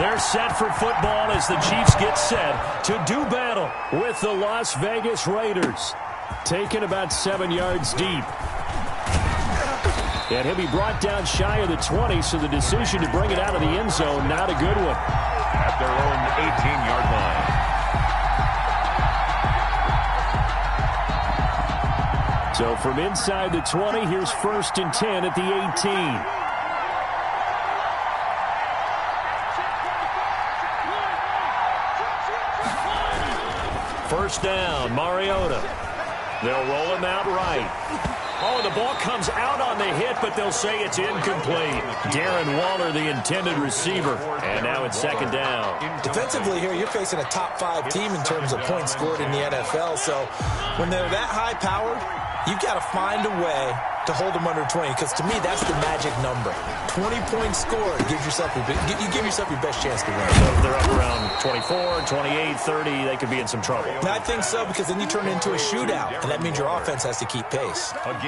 They're set for football as the Chiefs get set to do battle with the Las Vegas Raiders. Taken about 7 yards deep. And he'll be brought down shy of the 20, so the decision to bring it out of the end zone, not a good one. At their own 18-yard line. So from inside the 20, here's 1st and 10 at the 18. First down, Mariota. They'll roll him out right. Oh, the ball comes out on the hit, but they'll say it's incomplete. Darren Waller, the intended receiver. And now it's 2nd down. Defensively here, you're facing a top-5 team in terms of points scored in the NFL. So when they're that high-powered, you've got to find a way to hold them under 20, because to me, that's the magic number. 20 points scored, you give yourself your best chance to win. So if they're up around 24, 28, 30, they could be in some trouble. I think so, because then you turn it into a shootout, and that means your offense has to keep pace. A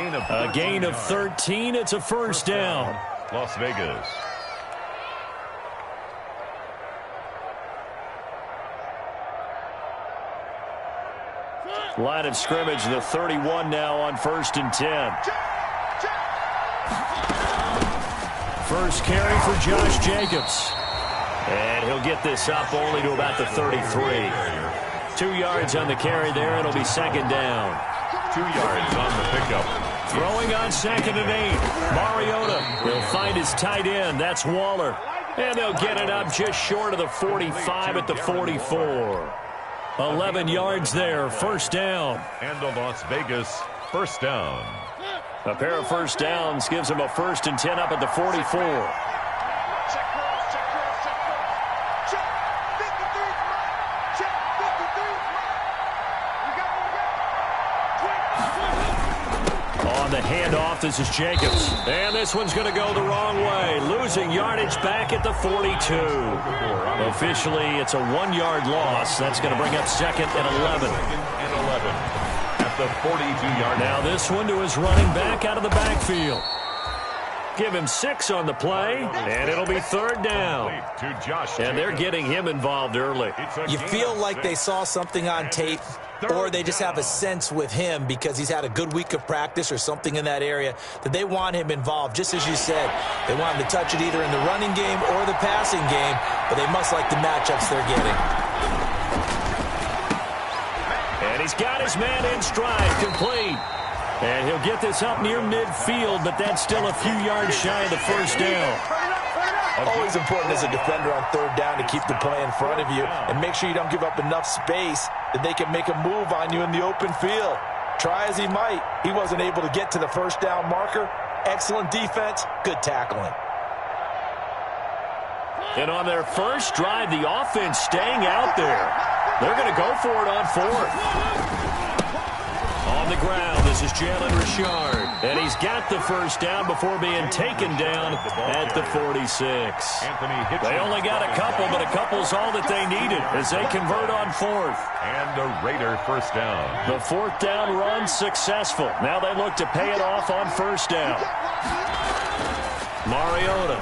gain of 13. It's a first down. Las Vegas. Line of scrimmage, the 31 now on 1st and 10. First carry for Josh Jacobs. And he'll get this up only to about the 33. 2 yards on the carry there. It'll be 2nd down. 2 yards on the pickup. Throwing on 2nd and 8. Mariota will find his tight end. That's Waller. And they'll get it up just short of the 45 at the 44. 11 yards there, first down. And the Las Vegas first down. A pair of first downs gives them a 1st and 10 up at the 44. On the handoff, this is Jacobs. And this one's going to go the wrong way. Losing yardage back at the 42. Officially, it's a 1-yard loss. That's going to bring up 2nd and 11. At the 42-yard line. Now this one to his running back out of the backfield. Give him 6 on the play, and it'll be 3rd down. And they're getting him involved early. You feel like they saw something on tape, or they just have a sense with him because he's had a good week of practice or something in that area that they want him involved. Just as you said, they want him to touch it either in the running game or the passing game, but they must like the matchups they're getting. And he's got his man in stride, complete. And he'll get this up near midfield, but that's still a few yards shy of the first down. Always important as a defender on 3rd down to keep the play in front of you and make sure you don't give up enough space that they can make a move on you in the open field. Try as he might, he wasn't able to get to the first down marker. Excellent defense, good tackling. And on their first drive, the offense staying out there. They're going to go for it on 4th. On the ground, this is Jalen Richard. And he's got the first down before being taken down at the 46. They only got a couple, but a couple's all that they needed as they convert on 4th. And a Raider first down. The 4th down run successful. Now they look to pay it off on 1st down. Mariota.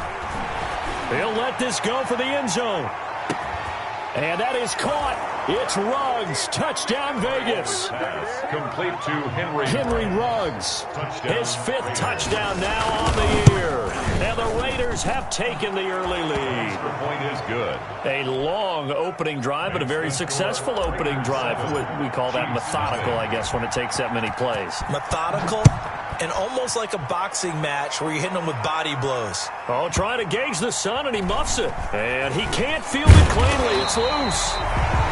He'll let this go for the end zone. And that is caught. It's Ruggs. Touchdown, Vegas. Pass complete to Henry. Henry Ruggs. Touchdown. His 5th touchdown now on the year. And the Raiders have taken the early lead. The point is good. A long opening drive, but a very successful opening drive. We call that methodical, I guess, when it takes that many plays. Methodical and almost like a boxing match where you're hitting them with body blows. Oh, trying to gauge the sun, and he muffs it. And he can't field it cleanly. It's loose.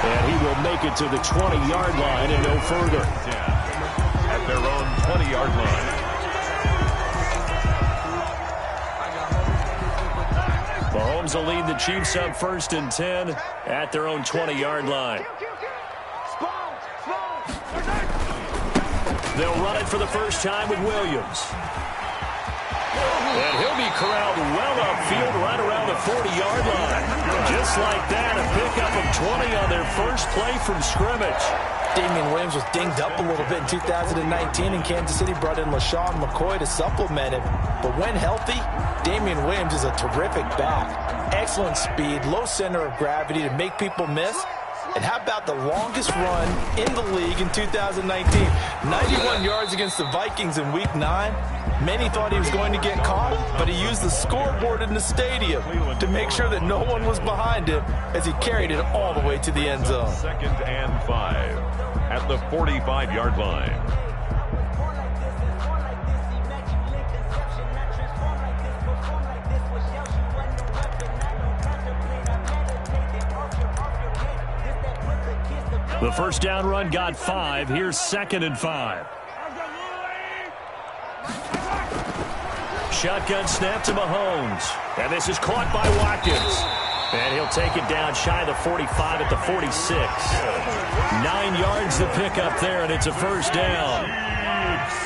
And he will make it to the 20-yard line and no further. At their own 20-yard line. Mahomes will lead the Chiefs up 1st and 10 at their own 20-yard line. They'll run it for the first time with Williams. And he'll be corralled well upfield right around the 40-yard line. Just like that, a pickup of 20 on their first play from scrimmage. Damian Williams was dinged up a little bit in 2019, and Kansas City brought in LaShawn McCoy to supplement him. But when healthy, Damian Williams is a terrific back. excellent speed, low center of gravity to make people miss. And how about the longest run in the league in 2019? 91 yards against the Vikings in Week 9. Many thought he was going to get caught, but he used the scoreboard in the stadium to make sure that no one was behind him as he carried it all the way to the end zone. 2nd and 5 at the 45-yard line. The first down run got 5. Here's 2nd and 5. Shotgun snap to Mahomes. And this is caught by Watkins. And he'll take it down shy of the 45 at the 46. 9 yards to pick up there, and it's a first down.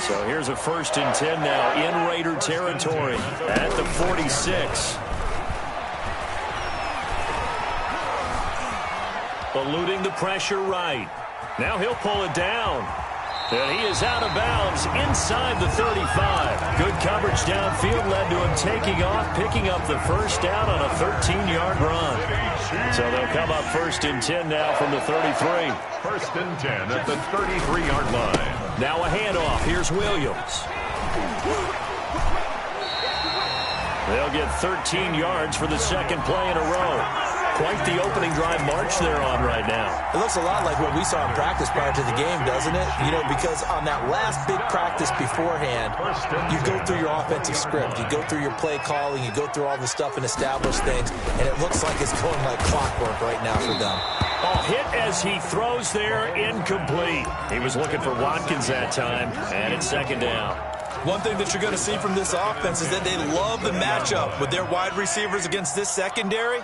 So here's a 1st and 10 now in Raider territory at the 46. Eluding the pressure right. Now he'll pull it down. And he is out of bounds inside the 35. Good coverage downfield led to him taking off, picking up the first down on a 13-yard run. So they'll come up 1st and 10 now from the 33. 1st and 10 at the 33-yard line. Now a handoff. Here's Williams. They'll get 13 yards for the 2nd play in a row. Quite the opening drive march they're on right now. It looks a lot like what we saw in practice prior to the game, doesn't it? You know, because on that last big practice beforehand, you go through your offensive script. You go through your play calling. You go through all the stuff and establish things. And it looks like it's going like clockwork right now for them. Oh, hit as he throws there, incomplete. He was looking for Watkins that time, and it's 2nd down. One thing that you're going to see from this offense is that they love the matchup with their wide receivers against this secondary.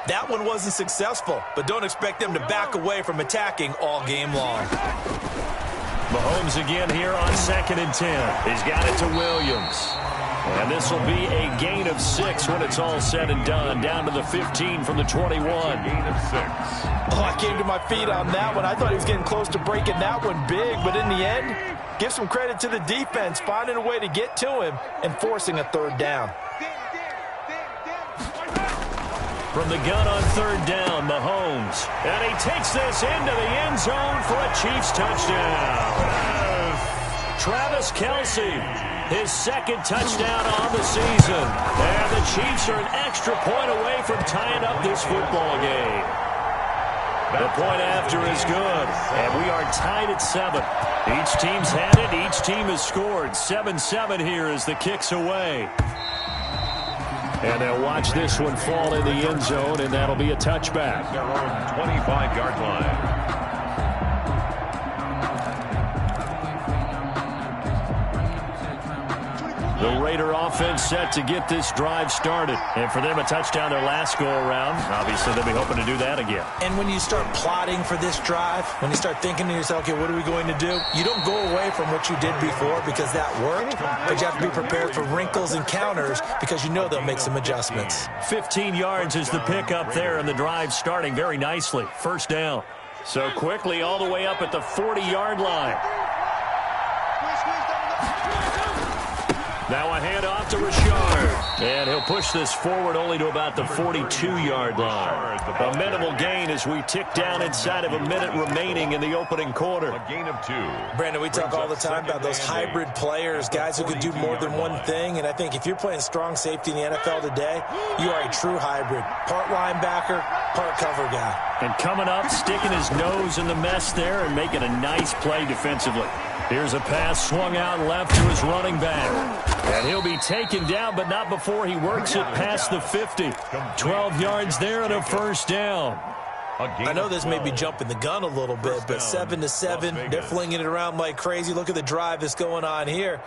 That one wasn't successful, but don't expect them to back away from attacking all game long. Mahomes again here on 2nd and 10. He's got it to Williams. And this will be a gain of 6 when it's all said and done. Down to the 15 from the 21. Gain of 6. Oh, I came to my feet on that one. I thought he was getting close to breaking that one big, but in the end, give some credit to the defense, finding a way to get to him and forcing a 3rd down. From the gun on 3rd down, Mahomes. And he takes this into the end zone for a Chiefs touchdown. Travis Kelce, his 2nd touchdown on the season. And the Chiefs are an extra point away from tying up this football game. The point after is good, and we are tied at 7. Each team's had it. Each team has scored. 7-7 here as the kick's away. And they'll watch this one fall in the end zone, and that'll be a touchback. Their own 25-yard line. The Raider offense set to get this drive started. And for them, a touchdown their last go-around. Obviously, they'll be hoping to do that again. And when you start plotting for this drive, when you start thinking to yourself, okay, what are we going to do? You don't go away from what you did before because that worked, but you have to be prepared for wrinkles and counters because you know they'll make some adjustments. 15 yards is the pickup there, and the drive starting very nicely. 1st down. So quickly all the way up at the 40-yard line. Now a handoff to Rashard. And he'll push this forward only to about the 42-yard line. A minimal gain as we tick down inside of a minute remaining in the opening quarter. A gain of 2. Brandon, we talk all the time about those hybrid players, guys who can do more than one thing. And I think if you're playing strong safety in the NFL today, you are a true hybrid. Part linebacker, part cover guy. And coming up, sticking his nose in the mess there and making a nice play defensively. Here's a pass swung out left to his running back. And he'll be taken down, but not before he works it past the 50. 12 yards there and a 1st down. I know this may be jumping the gun a little bit, but 7-7, they're flinging it around like crazy. Look at the drive that's going on here.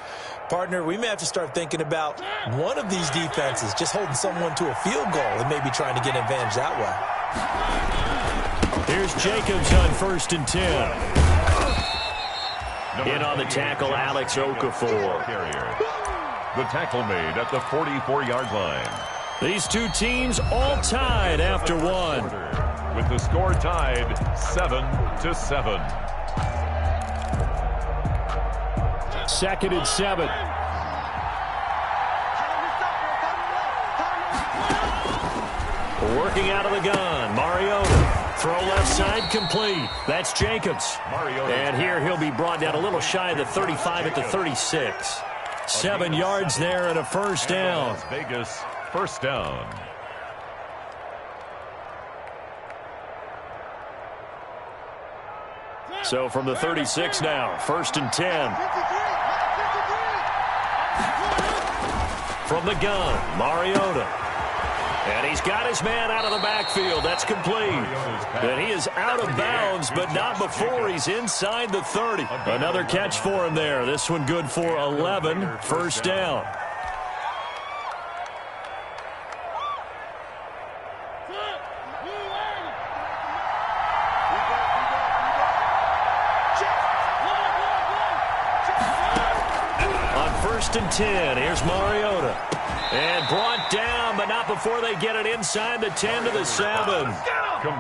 Partner, we may have to start thinking about one of these defenses just holding someone to a field goal and maybe trying to get an advantage that way. Here's Jacobs on 1st and 10. In on the tackle, Alex Okafor. The tackle made at the 44-yard line. These two teams all tied after one. With the score tied 7-7. 2nd and 7. Working out of the gun, Mariota. Throw left side complete. That's Jacobs. And here he'll be brought down a little shy of the 35 at the 36. 7 yards there and a first down. Las Vegas, first down. So from the 36 now, 1st and 10. From the gun, Mariota. And he's got his man out of the backfield. That's complete. And he is out of bounds, but not before he's inside the 30. Another catch for him there. This one good for 11. First down. On 1st and 10, here's Mariota. And brought down, but not before they get it inside the 10 to the 7.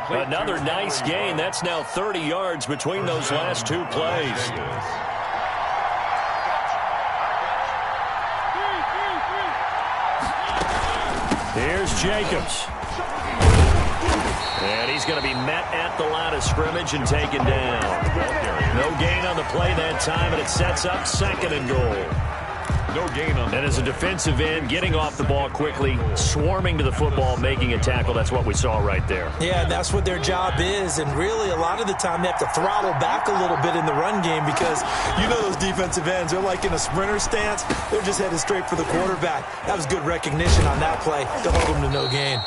Another nice gain. That's now 30 yards between those last 2 plays. Here's Jacobs. And he's going to be met at the line of scrimmage and taken down. No gain on the play that time, and it sets up 2nd and goal. No gain on that. And as a defensive end, getting off the ball quickly, swarming to the football, making a tackle, that's what we saw right there. Yeah, that's what their job is, and really a lot of the time they have to throttle back a little bit in the run game because you know those defensive ends, they're like in a sprinter stance. They're just headed straight for the quarterback. That was good recognition on that play to hold him to no gain.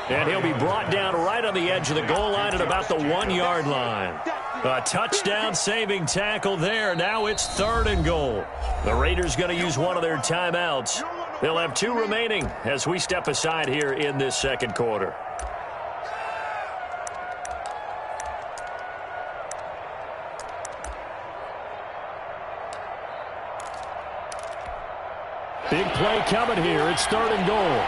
And he'll be brought down right on the edge of the goal line at about the 1-yard line. A touchdown-saving tackle there. Now it's 3rd and goal. The Raiders going to use one of their timeouts. They'll have 2 remaining as we step aside here in this 2nd quarter. Big play coming here. It's 3rd and goal.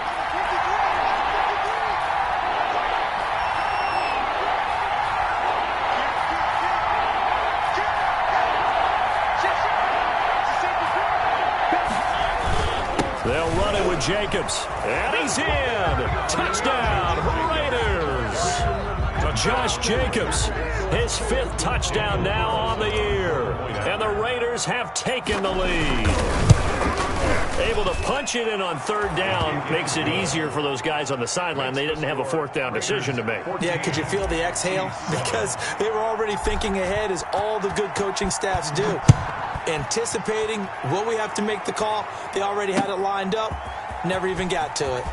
They'll run it with Jacobs. And he's in. Touchdown, Raiders. Josh Jacobs, his 5th touchdown now on the year. And the Raiders have taken the lead. Able to punch it in on 3rd down makes it easier for those guys on the sideline. They didn't have a 4th down decision to make. Yeah, could you feel the exhale? Because they were already thinking ahead, as all the good coaching staffs do. Anticipating, will we have to make the call? They already had it lined up, never even got to it.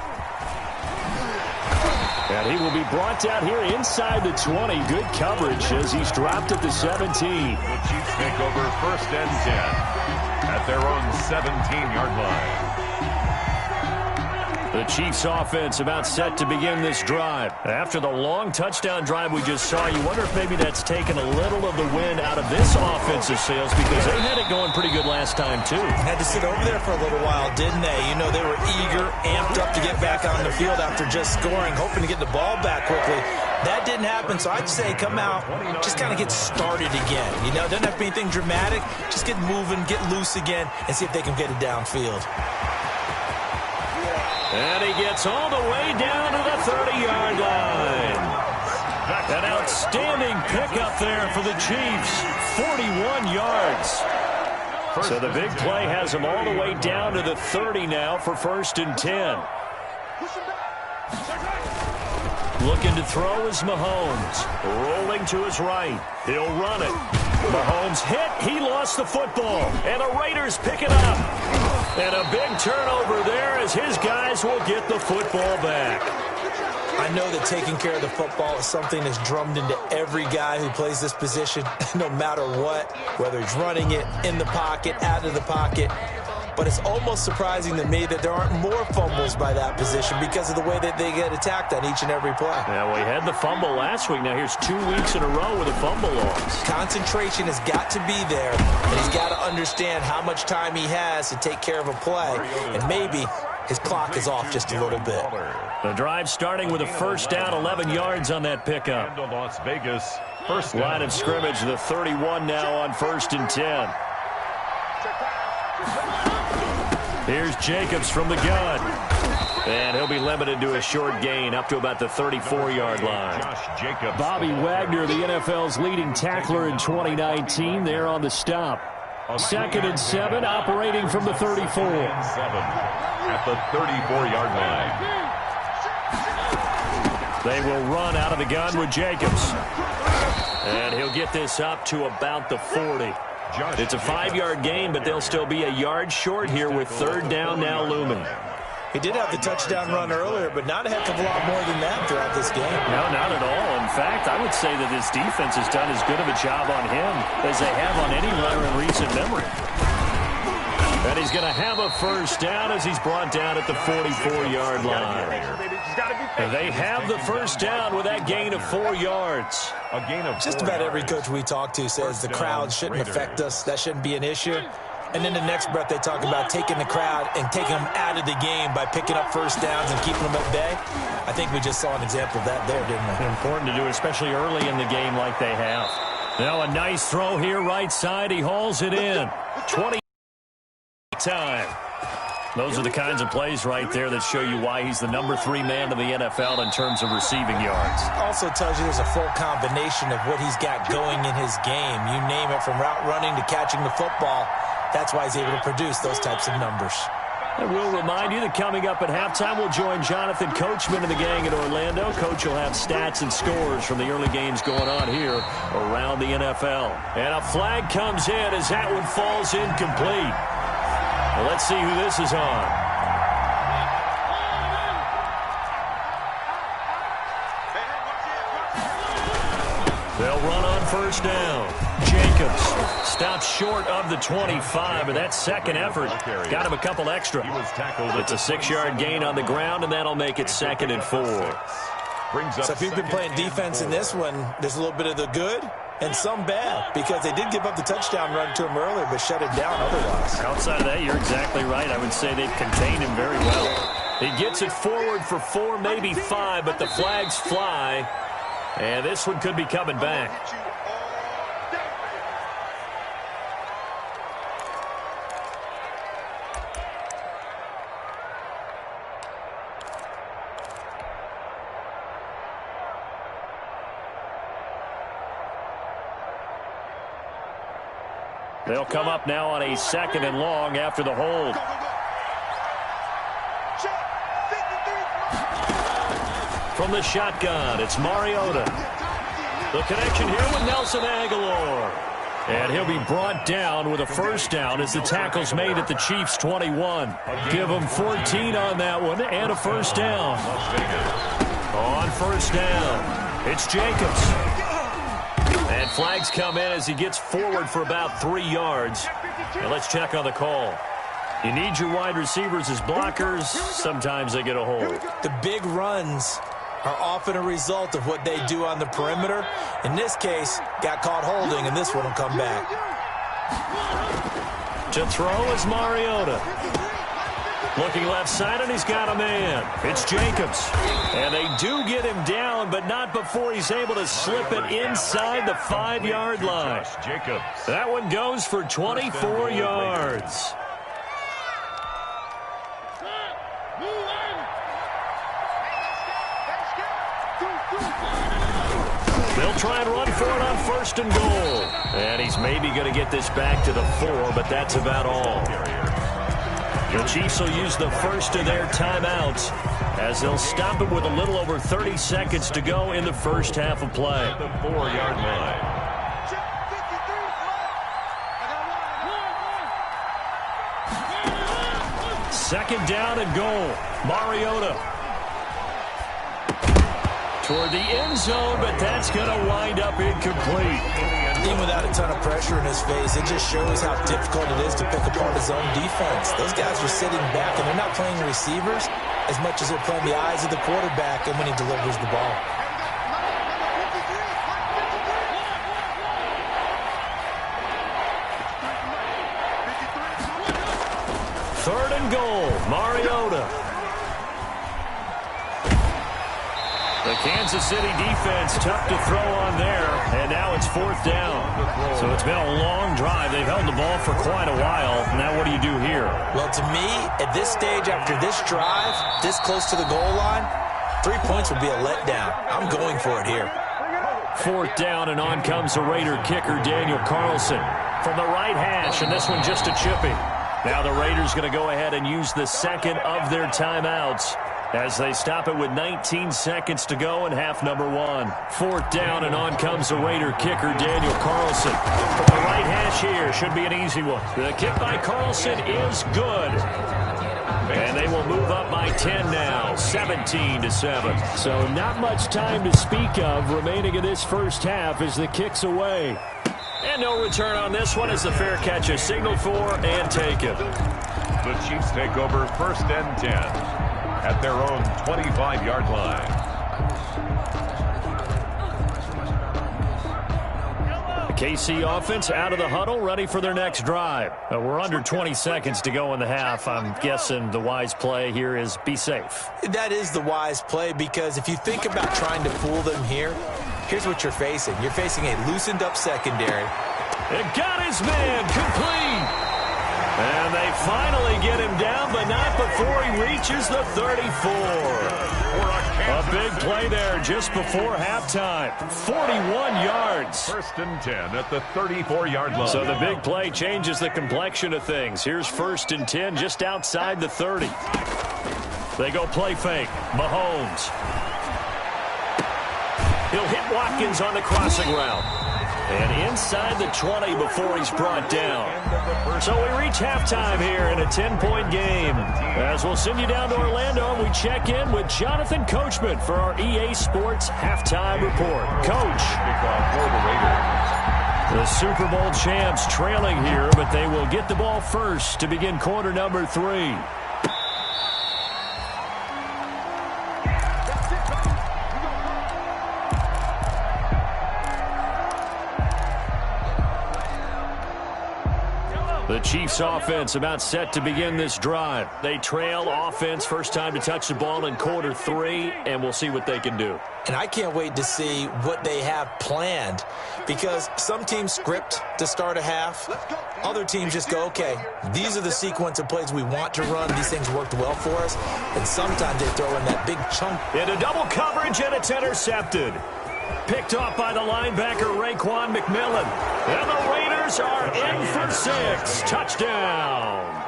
And he will be brought down here inside the 20. Good coverage as he's dropped at the 17. The Chiefs take over 1st and 10 at their own 17-yard line. The Chiefs offense about set to begin this drive. After the long touchdown drive we just saw, you wonder if maybe that's taken a little of the wind out of this offensive sails because they had it going pretty good last time too. Had to sit over there for a little while, didn't they? You know, they were eager, amped up to get back on the field after just scoring, hoping to get the ball back quickly. That didn't happen, so I'd say come out, just kind of get started again. You know, doesn't have to be anything dramatic. Just get moving, get loose again, and see if they can get it downfield. And he gets all the way down to the 30-yard line. An outstanding pickup there for the Chiefs. 41 yards. So the big play has him all the way down to the 30 now for 1st and 10. Looking to throw is Mahomes. Rolling to his right. He'll run it. Mahomes hit. He lost the football. And the Raiders pick it up. And a big turnover there as his guys will get the football back. I know that taking care of the football is something that's drummed into every guy who plays this position, no matter what, whether he's running it, in the pocket, out of the pocket. But it's almost surprising to me that there aren't more fumbles by that position because of the way that they get attacked on each and every play. Yeah, we had the fumble last week. Now here's 2 weeks in a row with a fumble loss. Concentration has got to be there, and he's got to understand how much time he has to take care of a play, and maybe his clock is off just a little bit. The drive starting with a first down, 11 yards on that pickup. And Las Vegas, first line of scrimmage, the 31 now on 1st and 10. Here's Jacobs from the gun. And he'll be limited to a short gain up to about the 34-yard line. Bobby Wagner, the NFL's leading tackler in 2019, there on the stop. 2nd and 7, operating from the 34. 7 at the 34-yard line. They will run out of the gun with Jacobs. And he'll get this up to about the 40. It's a 5-yard gain, but they'll still be a yard short here with 3rd down now looming. He did have the touchdown run earlier, but not a heck of a lot more than that throughout this game. No, not at all. In fact, I would say that this defense has done as good of a job on him as they have on any runner in recent memory. And he's going to have a 1st down as he's brought down at the 44-yard line. And they have the 1st down with that gain of 4 yards. Just about every coach we talk to says the crowd shouldn't affect us. That shouldn't be an issue. And then the next breath they talk about taking the crowd and taking them out of the game by picking up 1st downs and keeping them at bay. I think we just saw an example of that there, didn't we? Important to do, especially early in the game like they have. Now a nice throw here right side. He hauls it in. 20 time. Those are the kinds of plays right there that show you why he's the number 3 man in the NFL in terms of receiving yards. Also tells you there's a full combination of what he's got going in his game. You name it, from route running to catching the football. That's why he's able to produce those types of numbers. And we'll remind you that coming up at halftime, we'll join Jonathan Coachman and the gang in Orlando. Coach will have stats and scores from the early games going on here around the NFL. And a flag comes in as that one falls incomplete. Well, let's see who this is on. They'll run on 1st down. Jacobs stops short of the 25, but that 2nd effort got him a couple extra. It's a 6-yard gain on the ground, and that'll make it 2nd and 4. So if you've been playing defense in this one, there's a little bit of the good and some bad, because they did give up the touchdown run to him earlier, but shut it down otherwise. Outside of that, you're exactly right. I would say they've contained him very well. He gets it forward for 4, maybe 5, but the flags fly, and this one could be coming back. They'll come up now on a 2nd and long after the hold. From the shotgun, it's Mariota. The connection here with Nelson Aguilar. And he'll be brought down with a 1st down as the tackle's made at the Chiefs' 21. Give them 14 on that one and a 1st down. On 1st down, it's Jacobs. And flags come in as he gets forward for about 3 yards. And let's check on the call. You need your wide receivers as blockers. Sometimes they get a hold. The big runs are often a result of what they do on the perimeter. In this case, got caught holding, and this one will come back. To throw is Mariota. Looking left side, and he's got a man. It's Jacobs. And they do get him down, but not before he's able to slip it inside the 5-yard line. That one goes for 24 yards. They'll try and run for it on 1st and goal. And he's maybe going to get this back to the 4, but that's about all. The Chiefs will use the first of their timeouts as they'll stop it with a little over 30 seconds to go in the first half of play. The 4-yard line. Second down and goal. Mariota toward the end zone, but that's going to wind up incomplete. Even without a ton of pressure in his face, it just shows how difficult it is to pick apart his own defense. Those guys are sitting back, and they're not playing receivers as much as they're playing the eyes of the quarterback and when he delivers the ball. Third and goal, Mariota. The The Kansas City defense tough to throw on there, and now it's 4th down. So it's been a long drive. They've held the ball for quite a while. Now what do you do here? Well, to me, at this stage, after this drive, this close to the goal line, 3 points would be a letdown. I'm going for it here. 4th down, and on comes the Raider kicker, Daniel Carlson, from the right hash, and this one just a chippy. Now the Raiders going to go ahead and use the second of their timeouts as they stop it with 19 seconds to go in half number 1. 4th down, and on comes the Raider kicker, Daniel Carlson. From the right hash here, should be an easy one. The kick by Carlson is good. And they will move up by 10 now, 17-7. So not much time to speak of remaining in this first half as the kick's away. And no return on this one as the fair catch is signaled for and taken. The Chiefs take over 1st and 10 at their own 25-yard line. KC offense out of the huddle, ready for their next drive. We're under 20 seconds to go in the half. I'm guessing the wise play here is be safe. That is the wise play, because if you think about trying to fool them here, here's what you're facing. You're facing a loosened-up secondary. It got his man complete. And they finally get him down, but not before he reaches the 34. A big play there just before halftime. 41 yards. 1st and 10 at the 34-yard line. So the big play changes the complexion of things. Here's 1st and 10 just outside the 30. They go play fake. Mahomes. He'll hit Watkins on the crossing route. And inside the 20 before he's brought down. So we reach halftime here in a 10-point game. As we'll send you down to Orlando, and we check in with Jonathan Coachman for our EA Sports Halftime Report. Coach. The Super Bowl champs trailing here, but they will get the ball first to begin quarter number 3. The Chiefs offense about set to begin this drive. They trail offense, first time to touch the ball in quarter 3, and we'll see what they can do. And I can't wait to see what they have planned, because some teams script to start a half. Other teams just go, okay, these are the sequence of plays we want to run. These things worked well for us. And sometimes they throw in that big chunk. Into double coverage, and it's intercepted. Picked off by the linebacker, Raekwon McMillan. And the Raiders are in for 6. Touchdown.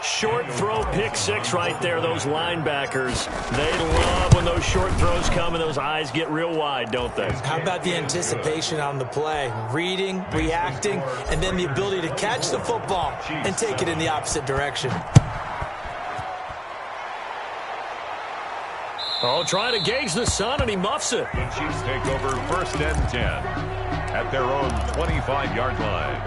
Short throw, pick 6 right there, those linebackers. They love when those short throws come and those eyes get real wide, don't they? How about the anticipation on the play? Reading, reacting, and then the ability to catch the football and take it in the opposite direction. Oh, trying to gauge the sun, and he muffs it. The Chiefs take over 1st and 10 at their own 25-yard line.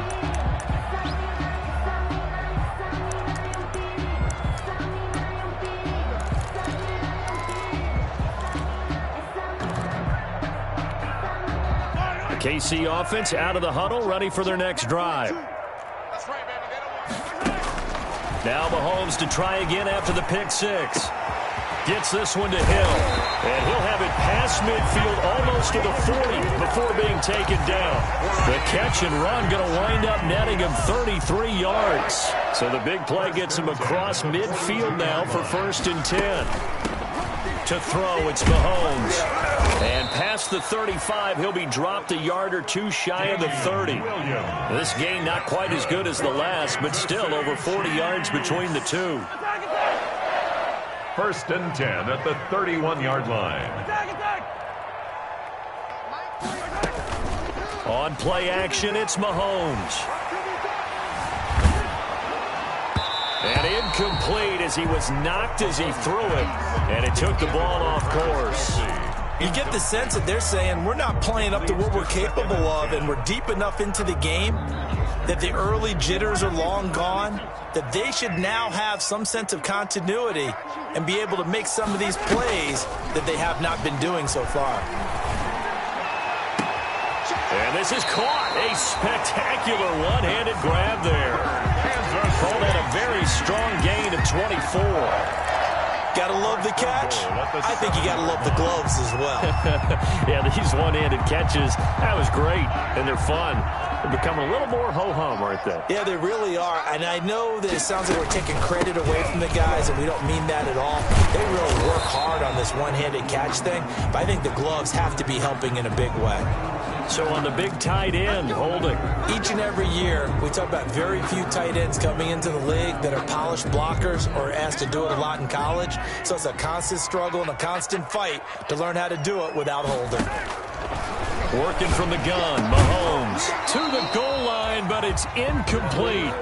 The KC offense out of the huddle, ready for their next drive. Now Mahomes to try again after the pick 6. Gets this one to Hill, and he'll have it past midfield almost to the 40 before being taken down. The catch and run going to wind up netting him 33 yards. So the big play gets him across midfield now for 1st and 10. To throw, it's Mahomes. And past the 35, he'll be dropped a yard or 2 shy of the 30. This gain not quite as good as the last, but still over 40 yards between the two. 1st and 10 at the 31-yard line. On play action, it's Mahomes. And incomplete as he was knocked as he threw it. And it took the ball off course. You get the sense that they're saying we're not playing up to what we're capable of, and we're deep enough into the game that the early jitters are long gone, that they should now have some sense of continuity and be able to make some of these plays that they have not been doing so far. And this is caught. A spectacular one-handed grab there. Called that a very strong gain of 24. Gotta love the catch. I think you gotta love the gloves as well. Yeah, these one-handed catches, that was great, and they're fun. They're becoming a little more ho-hum, aren't they? Yeah, they really are. And I know that it sounds like we're taking credit away from the guys, and we don't mean that at all. They really work hard on this one-handed catch thing, but I think the gloves have to be helping in a big way. So on the big tight end, holding. Each and every year, we talk about very few tight ends coming into the league that are polished blockers or asked to do it a lot in college. So it's a constant struggle and a constant fight to learn how to do it without holding. Working from the gun, Mahomes to the goal line, but it's incomplete.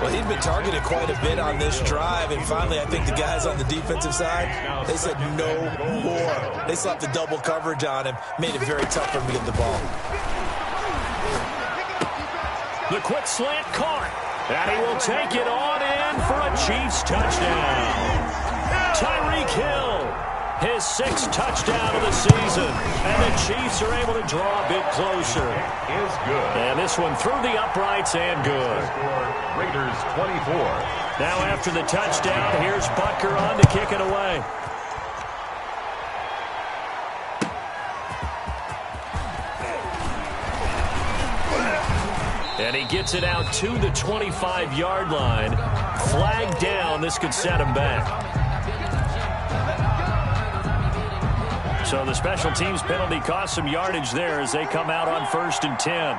Well, he'd been targeted quite a bit on this drive, and finally I think the guys on the defensive side, they said no more. They slapped the double coverage on him, made it very tough for him to get the ball. The quick slant caught, and he will take it on in for a Chiefs touchdown. Tyreek Hill, his 6th touchdown of the season, and the Chiefs are able to draw a bit closer. Is good. And this one through the uprights and good. Raiders 24. Now after the touchdown, here's Butker on to kick it away. And he gets it out to the 25-yard line. Flag down. This could set him back. So the special teams penalty cost some yardage there as they come out on 1st and 10.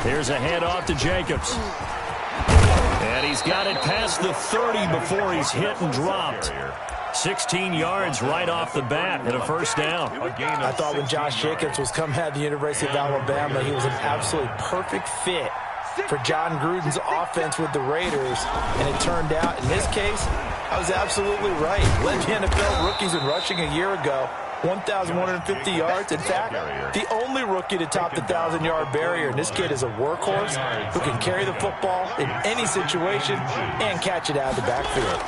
Here's a handoff to Jacobs. And he's got it past the 30 before he's hit and dropped. 16 yards right off the bat and a 1st down. I thought when Josh Jacobs was coming out of the University of Alabama, he was an absolutely perfect fit for John Gruden's offense with the Raiders. And it turned out, in this case, I was absolutely right. Led the NFL rookies in rushing a year ago. 1,150 yards. In fact, the only rookie to top the 1,000-yard barrier. And this kid is a workhorse who can carry the football in any situation and catch it out of the backfield.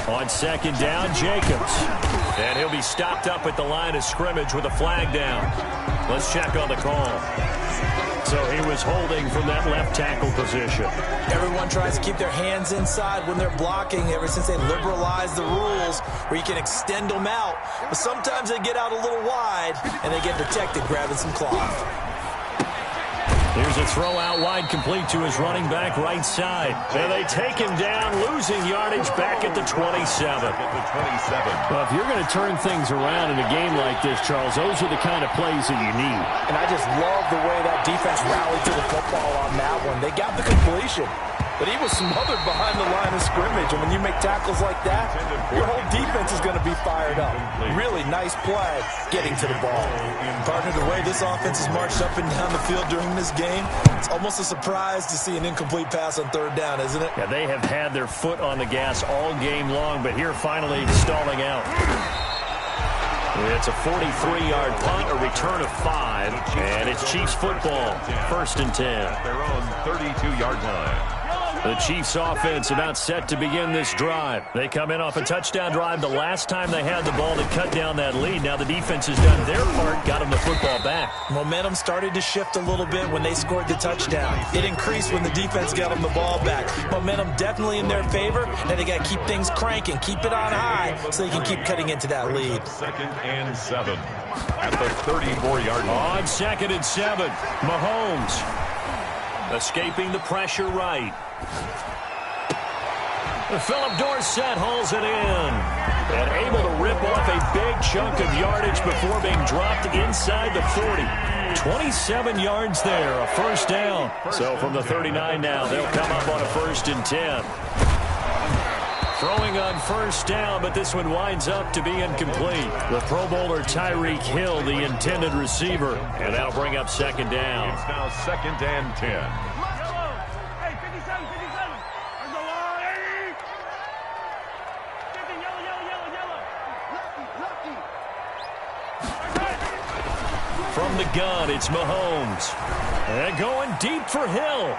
On 2nd down, Jacobs. And he'll be stopped up at the line of scrimmage with a flag down. Let's check on the call. So he was holding from that left tackle position. Everyone tries to keep their hands inside when they're blocking ever since they liberalized the rules where you can extend them out. But sometimes they get out a little wide and they get protected grabbing some cloth. Here's a throw out wide complete to his running back right side. And they take him down, losing yardage back at the 27. Well, if you're going to turn things around in a game like this, Charles, those are the kind of plays that you need. And I just love the way that defense rallied to the football on that one. They got the completion, but he was smothered behind the line of scrimmage. And when you make tackles like that, your whole defense is going to be fired up. Really nice play getting to the ball. Partner, the way this offense has marched up and down the field during this game, it's almost a surprise to see an incomplete pass on 3rd down, isn't it? Yeah, they have had their foot on the gas all game long, but here finally stalling out. It's a 43-yard punt, a return of 5, and it's Chiefs football, 1st and 10. At their own 32-yard line. The Chiefs offense about set to begin this drive. They come in off a touchdown drive the last time they had the ball to cut down that lead. Now the defense has done their part, got them the football back. Momentum started to shift a little bit when they scored the touchdown. It increased when the defense got them the ball back. Momentum definitely in their favor. Now they got to keep things cranking, keep it on high so they can keep cutting into that lead. 2nd and 7 at the 34-yard line. On 2nd and 7, Mahomes escaping the pressure right. Philip Dorsett hauls it in and able to rip off a big chunk of yardage before being dropped inside the 40. 27 yards there, a 1st down. So from the 39 now, they'll come up on a 1st and 10. Throwing on 1st down, but this one winds up to be incomplete. The Pro Bowler Tyreek Hill, the intended receiver, and that'll bring up 2nd down. It's now 2nd and 10. From the gun, it's Mahomes. And going deep for Hill.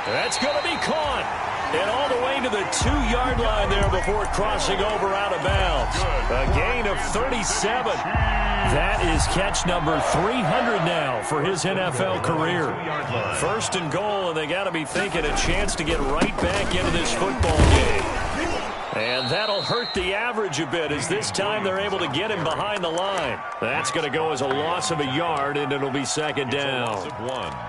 That's going to be caught. And all the way to the 2-yard line there before crossing over out of bounds. A gain of 37. That is catch number 300 now for his NFL career. 1st and goal, and they got to be thinking a chance to get right back into this football game. And that'll hurt the average a bit as this time they're able to get him behind the line. That's going to go as a loss of a yard, and it'll be second down.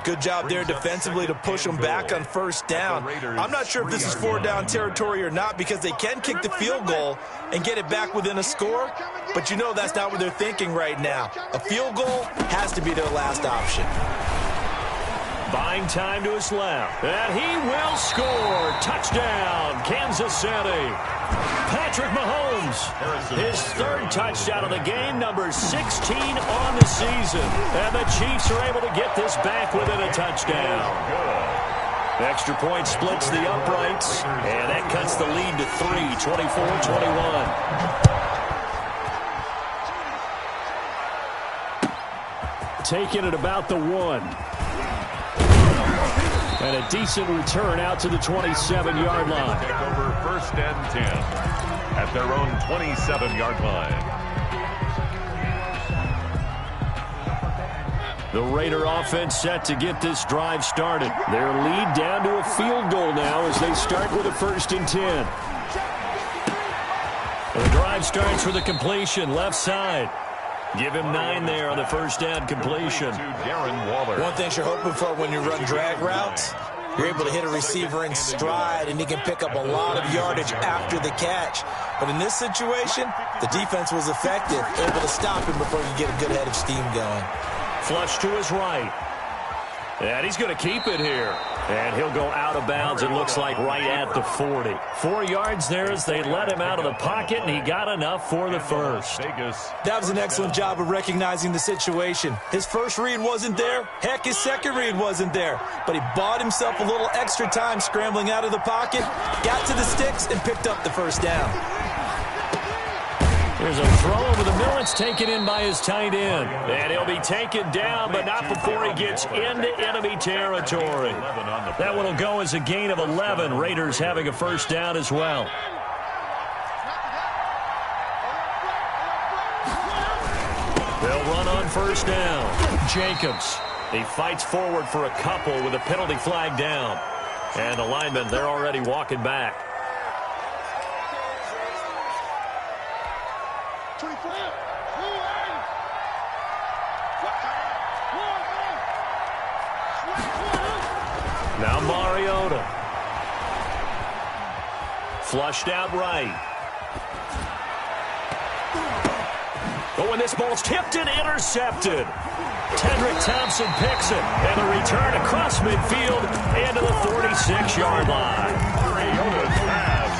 Good job there defensively to push them back on first down. I'm not sure if this is 4-down territory or not because they can kick the field goal and get it back within a score, but you know that's not what they're thinking right now. A field goal has to be their last option. Buying time to his left, and he will score. Touchdown, Kansas City. Patrick Mahomes, his third touchdown of the game, number 16 on the season. And the Chiefs are able to get this back within a touchdown. Extra point splits the uprights, and that cuts the lead to 3, 24-21. Taking it about the 1. And a decent return out to the 27-yard line. Take over first and 10 at their own 27-yard line. The Raider offense set to get this drive started. Their lead down to a field goal now as they start with a 1st and 10. The drive starts with a completion left side. Give him 9 there on the first down completion. One thing you're hoping for when you run drag routes, you're able to hit a receiver in stride, and he can pick up a lot of yardage after the catch. But in this situation, the defense was effective, able to stop him before he could get a good head of steam going. Flush to his right. And he's going to keep it here. And he'll go out of bounds, it looks like, right at the 40. 4 yards there as they let him out of the pocket, and he got enough for the first. That was an excellent job of recognizing the situation. His first read wasn't there. Heck, his second read wasn't there. But he bought himself a little extra time scrambling out of the pocket, got to the sticks, and picked up the first down. There's a throw over the middle. It's taken in by his tight end. And he'll be taken down, but not before he gets into enemy territory. That one will go as a gain of 11. Raiders having a first down as well. They'll run on first down. Jacobs. He fights forward for a couple with a penalty flag down. And the linemen, they're already walking back. Now Mariota. Flushed out right. Oh, and this ball's tipped and intercepted. Tedrick Thompson picks it. And the return across midfield into the 46-yard line. Mariota's pass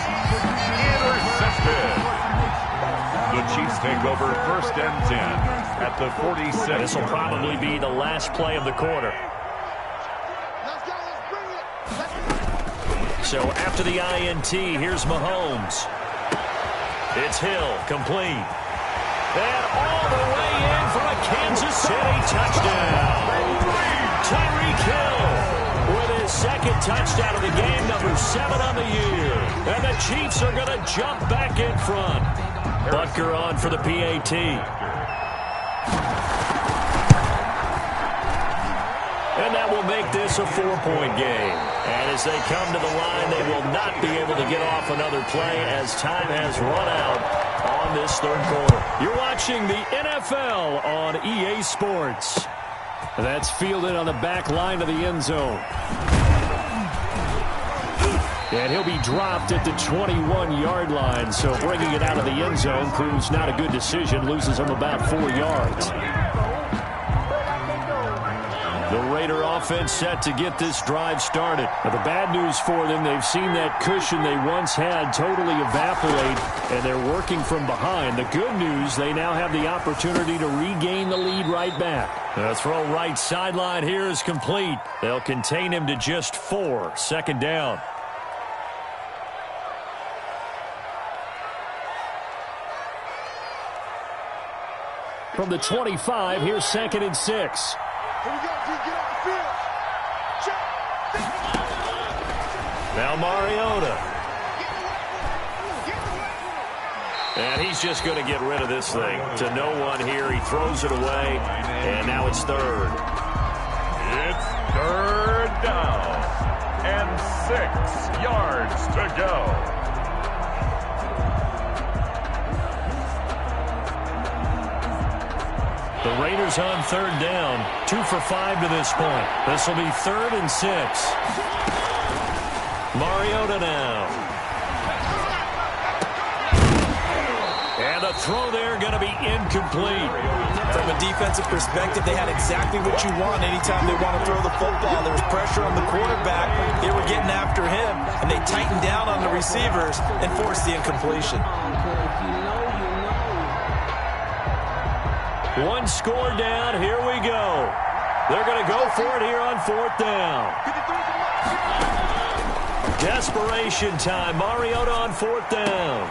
intercepted. The Chiefs take over first and 10 at the 46. This will probably be the last play of the quarter. So after the INT, here's Mahomes. It's Hill, complete. And all the way in for a Kansas City touchdown. Tyreek Hill with his second touchdown of the game, number 7 on the year. And the Chiefs are going to jump back in front. Butker on for the PAT. And that will make this a 4-point game. And as they come to the line, they will not be able to get off another play as time has run out on this third quarter. You're watching the NFL on EA Sports. That's fielded on the back line of the end zone. And he'll be dropped at the 21-yard line, so bringing it out of the end zone proves not a good decision, loses him about 4 yards. The Raider offense set to get this drive started. Now, the bad news for them, they've seen that cushion they once had totally evaporate, and they're working from behind. The good news, they now have the opportunity to regain the lead right back. The throw right sideline here is complete. They'll contain him to just 4. Second down. From the 25, here's 2nd and 6. Here we go, get off the field. Check. Now Mariota. And he's just going to get rid of this thing. To no one here. He throws it away. And now it's third. It's third down. And 6 yards to go. The Raiders on third down. 2 for 5 to this point. This will be 3rd and 6. Mariota now. And the throw there going to be incomplete. From a defensive perspective, they had exactly what you want anytime they want to throw the football. There was pressure on the quarterback. They were getting after him, and they tightened down on the receivers and forced the incompletion. One score down. Here we go. They're going to go for it here on 4th down. Desperation time. Mariota on 4th down.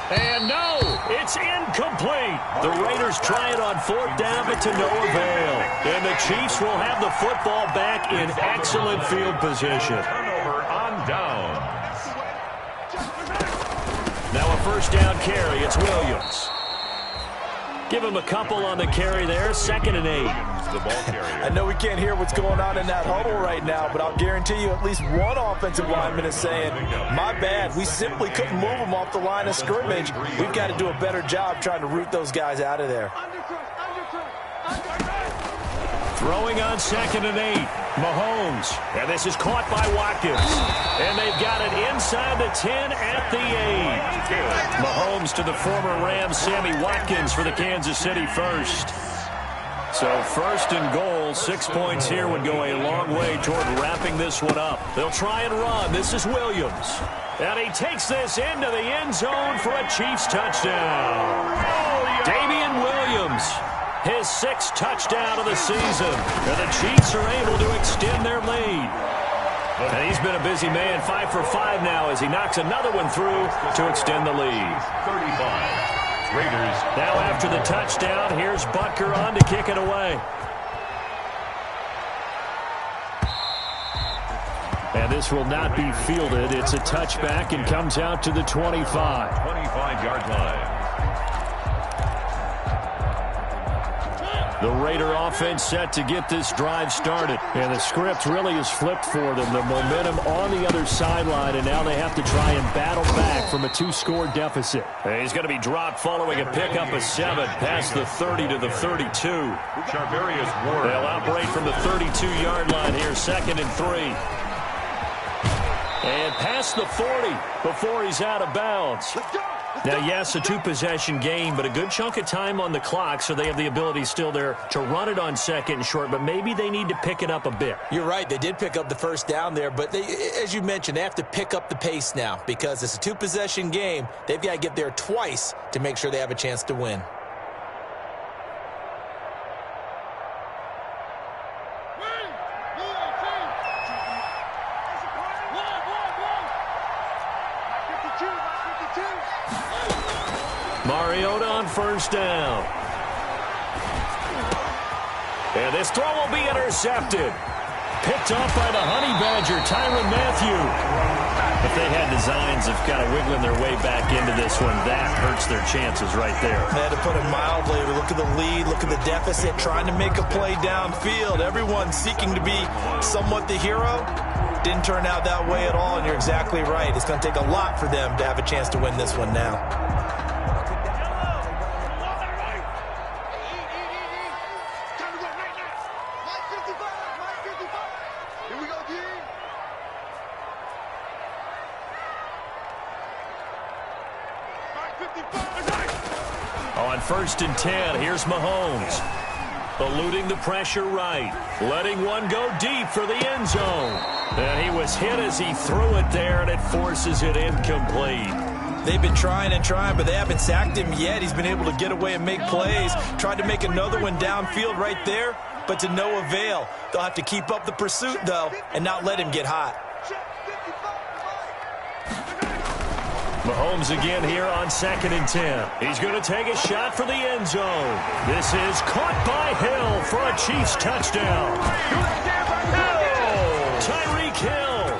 And no, it's incomplete. The Raiders try it on 4th down, but to no avail. And the Chiefs will have the football back in excellent field position. Turnover on downs. Now a 1st down carry. It's Williams. Give him a couple on the carry there. 2nd and 8. The ball carrier. I know we can't hear what's going on in that huddle right now, but I'll guarantee you at least one offensive lineman is saying, my bad, we simply couldn't move them off the line of scrimmage. We've got to do a better job trying to root those guys out of there. Throwing on 2nd and 8. Mahomes. And this is caught by Watkins. And they've got it inside the 10 at the 8. Mahomes to the former Rams, Sammy Watkins for the Kansas City first. So 1st and goal, 6 points here would go a long way toward wrapping this one up. They'll try and run. This is Williams. And he takes this into the end zone for a Chiefs touchdown. Damian Williams, his 6th touchdown of the season. And the Chiefs are able to extend their lead. And he's been a busy man, 5 for 5 now as he knocks another one through to extend the lead. 35. Raiders. Now after the touchdown, here's Butker on to kick it away. And this will not be fielded. It's a touchback and comes out to the 25. 25-yard line. The Raider offense set to get this drive started. And the script really is flipped for them. The momentum on the other sideline, and now they have to try and battle back from a 2-score deficit. And he's going to be dropped following a pickup of 7 past the 30 to the 32. Charvarius Ward. They'll operate from the 32-yard line here, 2nd and 3. And past the 40 before he's out of bounds. Now, yes, a 2-possession game, but a good chunk of time on the clock, so they have the ability still there to run it on 2nd and short, but maybe they need to pick it up a bit. You're right. They did pick up the 1st down there, but they, as you mentioned, they have to pick up the pace now because it's a 2-possession game. They've got to get there twice to make sure they have a chance to win. Mariota on 1st down. And this throw will be intercepted. Picked off by the Honey Badger, Tyrann Mathieu. If they had designs of kind of wiggling their way back into this one, that hurts their chances right there. They had to put it mildly. Look at the lead, look at the deficit, trying to make a play downfield. Everyone seeking to be somewhat the hero. Didn't turn out that way at all, and you're exactly right. It's going to take a lot for them to have a chance to win this one now. On 1st and 10, here's Mahomes. Eluding the pressure right. Letting one go deep for the end zone. And he was hit as he threw it there, and it forces it incomplete. They've been trying and trying, but they haven't sacked him yet. He's been able to get away and make plays. Tried to make another one downfield right there, but to no avail. They'll have to keep up the pursuit, though, and not let him get hot. Mahomes again here on 2nd and 10. He's going to take a shot for the end zone. This is caught by Hill for a Chiefs touchdown. Tyreek Hill,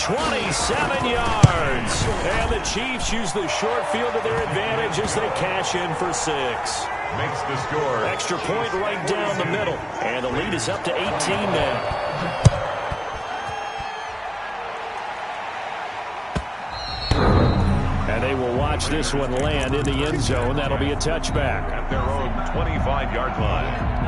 27 yards. And the Chiefs use the short field to their advantage as they cash in for 6. Makes the score. Extra point right down the middle. And the lead is up to 18 now. they will watch this one land in the end zone. That'll be a touchback. At their own 25-yard line.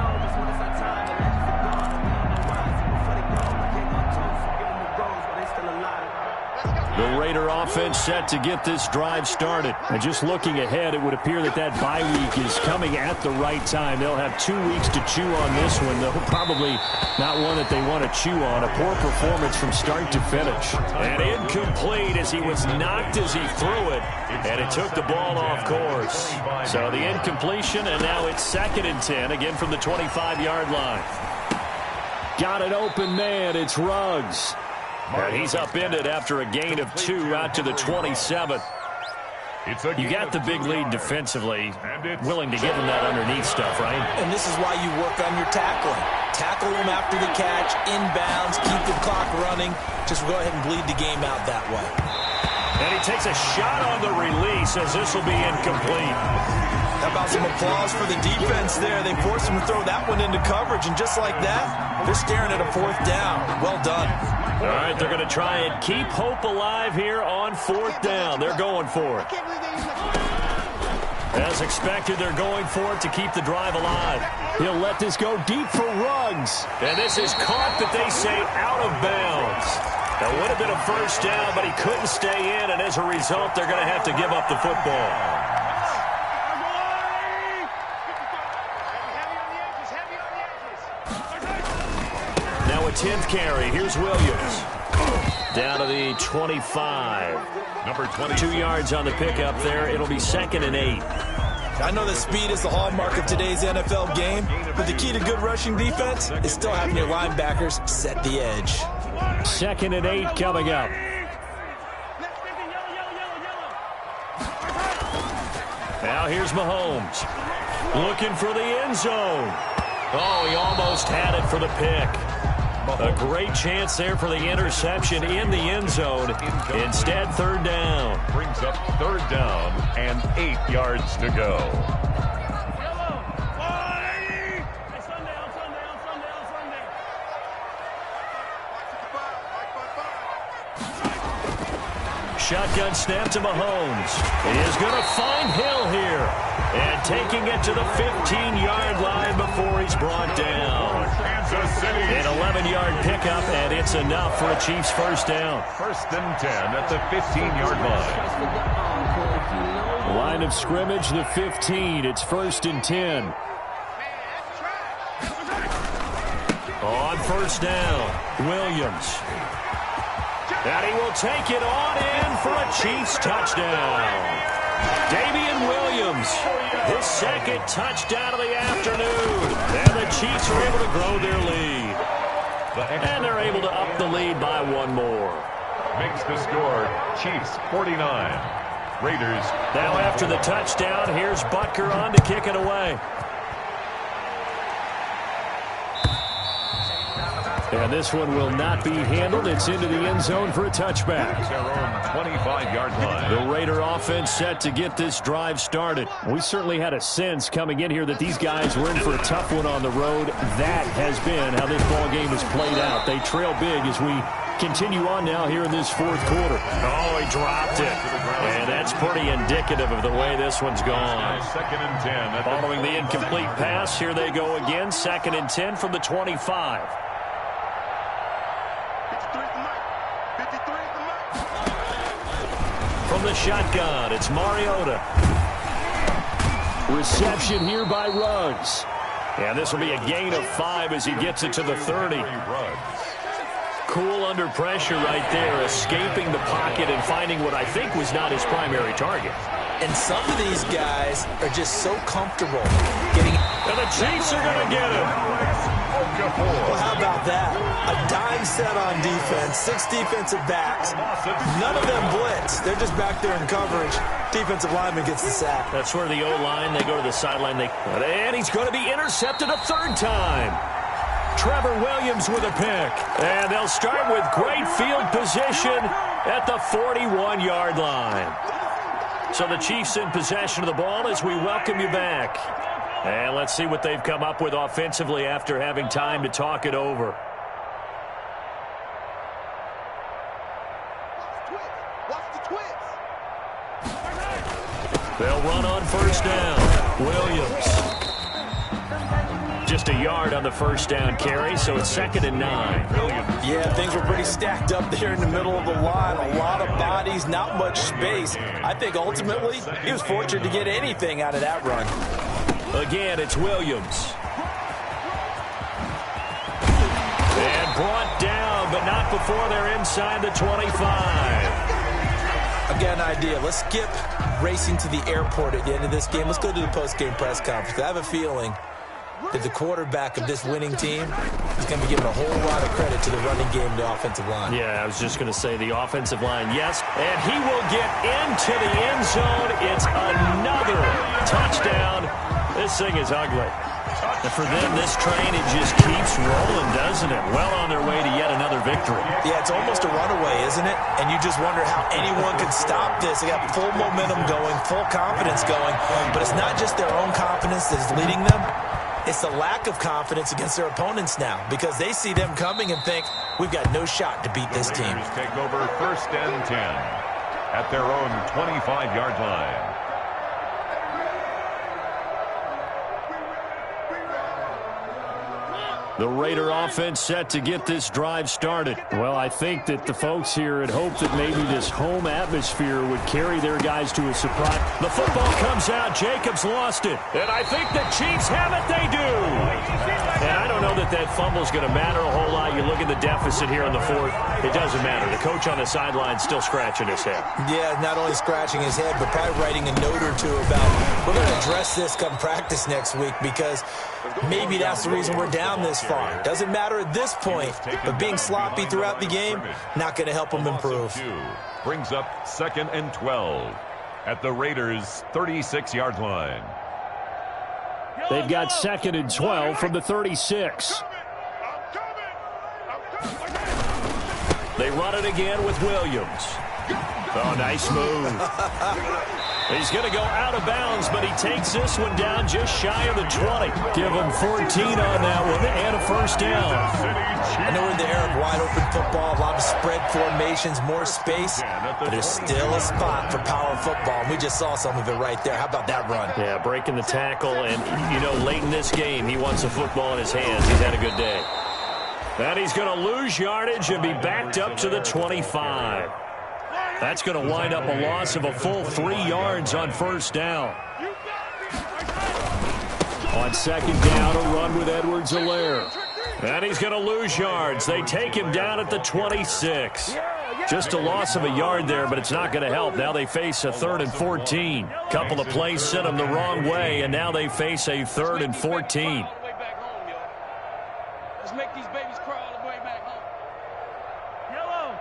The Raider offense set to get this drive started. And just looking ahead, it would appear that that bye week is coming at the right time. They'll have 2 weeks to chew on this one, though probably not one that they want to chew on. A poor performance from start to finish. And incomplete as he was knocked as he threw it, and it took the ball off course. So the incompletion, and now it's 2nd and 10, again from the 25-yard line. Got an open man. It's Ruggs. And he's upended after a gain of 2 out to the 27. You got the big lead defensively, willing to give him that underneath stuff, right? And this is why you work on your tackling. Tackle him after the catch, inbounds, keep the clock running. Just go ahead and bleed the game out that way. And he takes a shot on the release as this will be incomplete. How about some applause for the defense there? They forced him to throw that one into coverage, and just like that, they're staring at a 4th down. Well done. All right, they're going to try and keep hope alive here on 4th down. They're going for it. As expected, they're going for it to keep the drive alive. He'll let this go deep for Ruggs. And this is caught, but they say out of bounds. That would have been a 1st down, but he couldn't stay in, and as a result, they're going to have to give up the football. Now a 10th carry. Here's Williams. Down to the 25. Number 20. 2 yards on the pickup there. It'll be 2nd and 8. I know that speed is the hallmark of today's NFL game, but the key to good rushing defense is still having your linebackers set the edge. 2nd and 8 coming up. Now here's Mahomes. Looking for the end zone. Oh, he almost had it for the pick. A great chance there for the interception in the end zone. Instead, 3rd down. Brings up 3rd down and 8 yards to go. Shotgun snap to Mahomes. He is going to find Hill here. And taking it to the 15-yard line before he's brought down. An 11-yard pickup, and it's enough for a Chiefs 1st down. 1st and 10 at the 15-yard line. Line of scrimmage, the 15. It's 1st and 10. On 1st down, Williams. And he will take it on in for a Chiefs touchdown. Damian Williams, his 2nd touchdown of the afternoon. And the Chiefs are able to grow their lead. And they're able to up the lead by 1 more. Makes the score Chiefs 49. Raiders. Now after the touchdown, here's Butker on to kick it away. And this one will not be handled. It's into the end zone for a touchback. Their own 25-yard line. The Raider offense set to get this drive started. We certainly had a sense coming in here that these guys were in for a tough one on the road. That has been how this ball game has played out. They trail big as we continue on now here in this 4th quarter. Oh, he dropped it. And that's pretty indicative of the way this one's gone. 2nd and 10. Following the incomplete pass, here they go again. 2nd and 10 from the 25. From the shotgun, it's Mariota. Reception here by Ruggs. And this will be a gain of 5 as he gets it to the 30. Cool under pressure right there, escaping the pocket and finding what I think was not his primary target. And some of these guys are just so comfortable getting... And the Chiefs are going to get him. Well, how about that? A dime set on defense, 6 defensive backs. None of them blitz. They're just back there in coverage. Defensive lineman gets the sack. That's where the O-line, they go to the sideline. And he's going to be intercepted a 3rd time. Trevor Williams with a pick. And they'll start with great field position at the 41-yard line. So the Chiefs in possession of the ball as we welcome you back. And let's see what they've come up with offensively after having time to talk it over. Watch the twist. They'll run on first down. Williams. Just a yard on the first down carry, so it's 2nd and 9. Yeah, things were pretty stacked up there in the middle of the line. A lot of bodies, not much space. I think ultimately he was fortunate to get anything out of that run. Again, it's Williams. And brought down, but not before they're inside the 25. I've got an idea. Let's skip racing to the airport at the end of this game. Let's go to the post-game press conference. I have a feeling that the quarterback of this winning team is going to be giving a whole lot of credit to the running game and the offensive line. Yeah, I was just going to say the offensive line, yes. And he will get into the end zone. It's another touchdown. This thing is ugly. And for them, this train, it just keeps rolling, doesn't it? Well on their way to yet another victory. Yeah, it's almost a runaway, isn't it? And you just wonder how anyone can stop this. They got full momentum going, full confidence going. But it's not just their own confidence that's leading them. It's the lack of confidence against their opponents now because they see them coming and think, we've got no shot to beat this team. Take over 1st and 10 at their own 25-yard line. The Raider offense set to get this drive started. Well, I think that the folks here had hoped that maybe this home atmosphere would carry their guys to a surprise. The football comes out. Jacobs lost it. And I think the Chiefs have it. They do. And I don't know that that fumble is going to matter a whole lot. You look at the deficit here in the 4th. It doesn't matter. The coach on the sideline still scratching his head. Yeah, not only scratching his head, but probably writing a note or two about, we're going to address this come practice next week because maybe that's the reason we're down this far. Doesn't matter at this point, but being sloppy throughout the game, not going to help them improve. Brings up 2nd and 12 at the Raiders' 36-yard line. They've got 2nd and 12 from the 36. They run it again with Williams. Oh, nice move. He's going to go out of bounds, but he takes this one down just shy of the 20. Give him 14 on that one and a first down. I know we're in the era of wide-open football, a lot of spread formations, more space, but there's still a spot for power football, and we just saw some of it right there. How about that run? Yeah, breaking the tackle, and, you know, late in this game, he wants the football in his hands. He's had a good day. And he's going to lose yardage and be backed up to the 25. That's going to wind up a loss of a full 3 yards on first down. On 2nd down, a run with Edwards-Helaire. And he's going to lose yards. They take him down at the 26. Just a loss of a yard there, but it's not going to help. Now they face a 3rd and 14. Couple of plays sent them the wrong way, and now they face a 3rd and 14. Let's make these babies cry all the way back home. Yellow.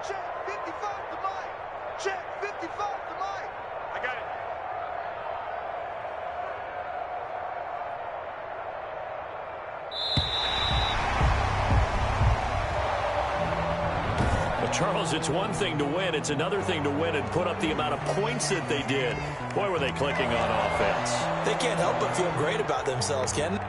Check 55 to Mike. Check 55 to Mike. I got it. But Charles, it's one thing to win. It's another thing to win and put up the amount of points that they did. Boy, were they clicking on offense. They can't help but feel great about themselves, Ken.